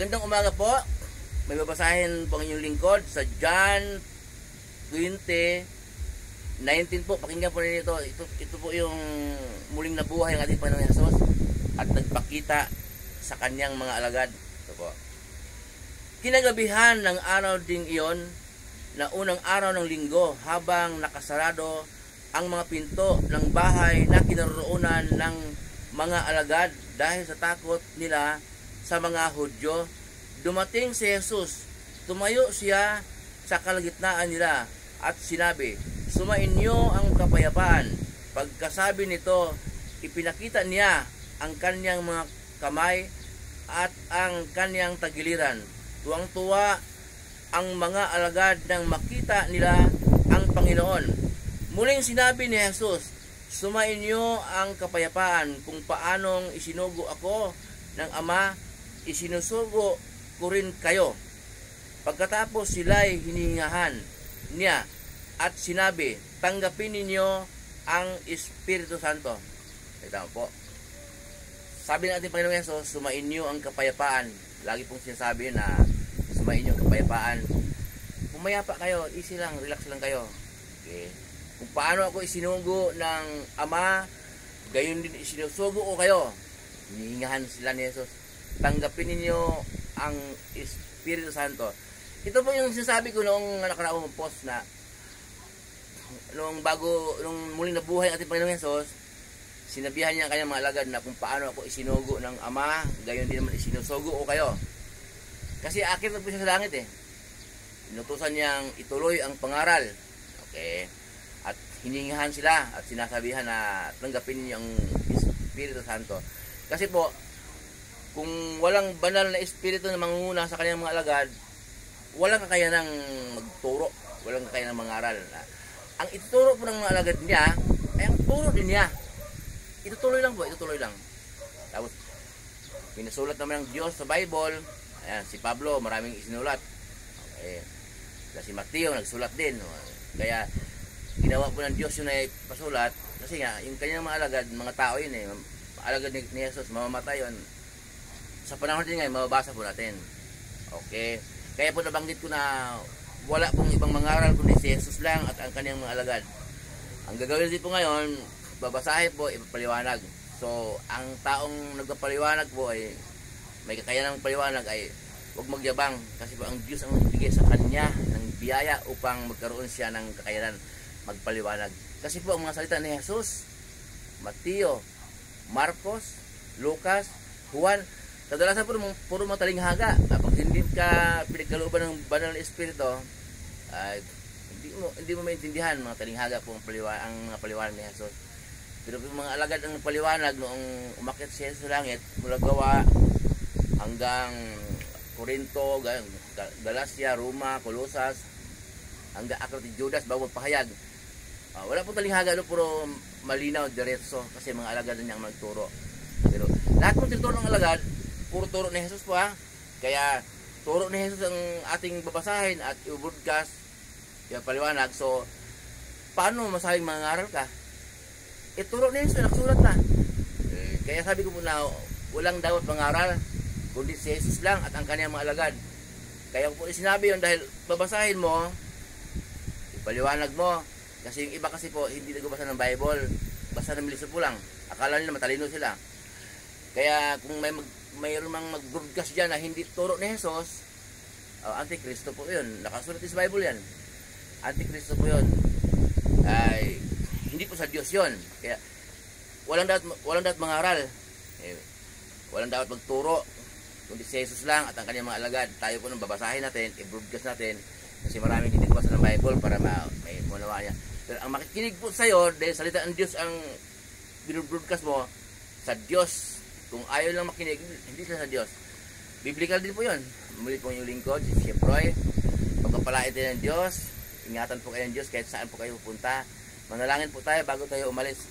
Magandang umaga po. May babasahin po ang inyong lingkod sa John 20:19 po. Pakinggan po ninyo ito. Ito po yung muling nabuhay ng ating Panginoong Hesus at nagpakita sa kanyang mga alagad. Ito po. Kinagabihan ng araw ding iyon, na unang araw ng linggo, habang nakasarado ang mga pinto ng bahay na kinaroroonan ng mga alagad dahil sa takot nila sa mga Hudyo, dumating si Jesus. Tumayo siya sa kalagitnaan nila at sinabi, "Sumainyo ang kapayapaan." Pagkasabi nito, ipinakita niya ang kanyang mga kamay at ang kanyang tagiliran. Tuwang-tuwa ang mga alagad nang makita nila ang Panginoon. Muling sinabi ni Jesus, "Sumainyo ang kapayapaan. Kung paanong isinugo ako ng Ama, isinusugo ko rin kayo." Pagkatapos sila'y hiningahan niya at sinabi, "Tanggapin ninyo ang Espiritu Santo." Ito po. Sabi ng ating Panginoong Hesus, sumainyo ang kapayapaan. Lagi pong sinasabi na sumainyo ang kapayapaan. Pumayapa kayo, easy lang, relax lang kayo. Okay. Kung paano ako isinugo ng Ama, gayon din isinusugo ko kayo. Hinihingahan sila ni Jesus. Tanggapin ninyo ang Espiritu Santo. Ito po yung sinasabi ko noong nakaraang post na nung muling nabuhay ang ating Panginoong Hesus, sinabihan niya ang kanyang mga alagad na kung paano ako isinugo ng Ama, gayon din naman isinusugo ko kayo. Kasi akit na po siya sa langit eh. Inutusan niyang ituloy ang pangaral. Okay. At hiningahan sila at sinasabihan na tanggapin niyo ang Espiritu Santo. Kasi po, kung walang banal na espiritu na mangunguna sa kanyang mga alagad, walang kakayanang magturo, walang kakayanang mangaral. Ang ituturo po ng mga alagad niya, ay ang turo din niya. Itutuloy lang po, itutuloy lang. Tapos, pinasulat naman ng Diyos sa Bible. Ayan, si Pablo, maraming isinulat. Okay. Si Mateo, nagsulat din. Kaya, ginawa po ng Diyos yun ay pasulat. Kasi nga, yung kanyang mga alagad, mga tao yun eh. Alagad ni Jesus, mamamatay yun. Sa panahon din ngayon, mababasa po natin. Okay. Kaya po nabanggit ko na wala pong ibang mangaral kundi si Jesus lang at ang kanyang mga alagad. Ang gagawin din po ngayon, babasahin po, ipapaliwanag. So, ang taong nagpapaliwanag po ay may kakayanang paliwanag ay huwag magyabang. Kasi po ang Diyos ang nagbigay sa kanya ng biyaya upang magkaroon siya ng kakayanan magpaliwanag. Kasi po ang mga salita ni Jesus, Mateo, Marcos, Lucas, Juan, kadalasan puro mga talinghaga. Kapag hindi ka pinagkalooban ng banal na espiritu, hindi mo maintindihan mga talinghaga po ang mga paliwanag ni Jesus. Pero yung mga alagad ang paliwanag noong umakyat si Jesus sa langit, mula Gawa hanggang Corinto, Galacia, Roma, Colosas, hanggang Aklat ni Judas bago magpahayag. Wala pong talinghaga, puro malinaw, diretso, kasi mga alagad na niya ang magturo. Pero lahat ng tinuturo ng alagad, puro turo ni Jesus po ha. Kaya turo ni Jesus ang ating babasahin at i-broadcast, yung paliwanag. So, paano masabing mangaral ka? Ituro ni Jesus, nakasulat na. Kaya sabi ko po na walang dapat mangaral kundi si Jesus lang at ang kanyang mga alagad. Kaya po sinabi yun dahil babasahin mo, ipaliwanag mo. Kasi yung iba kasi po hindi nagbabasa ng Bible, basta ng miliso po lang. Akala nila matalino sila. Kaya kung mayroon mang mag-broadcast dyan na hindi turo ni Jesus, Antikristo po yun. Nakasulat sa Bible yan. Antikristo po yun. Ay, hindi po sa Diyos yun. Kaya walang dapat mangaral. Walang dapat magturo kundi si Jesus lang at ang kanyang mga alagad. Tayo po nang babasahin natin, i-broadcast natin kasi maraming hindi nagbasa ng Bible para may manawa niya. Pero ang makikinig po sa iyo dahil salita ng Diyos ang binubroadcast mo sa Diyos. Kung ayaw lang makinig, hindi sila sa Diyos. Biblical din po yun. Muli po yung lingkod, si Chef Roy. Pagpapalain tayo ng Diyos. Ingatan po kayo ng Diyos kahit saan po kayo pupunta. Manalangin po tayo bago tayo umalis.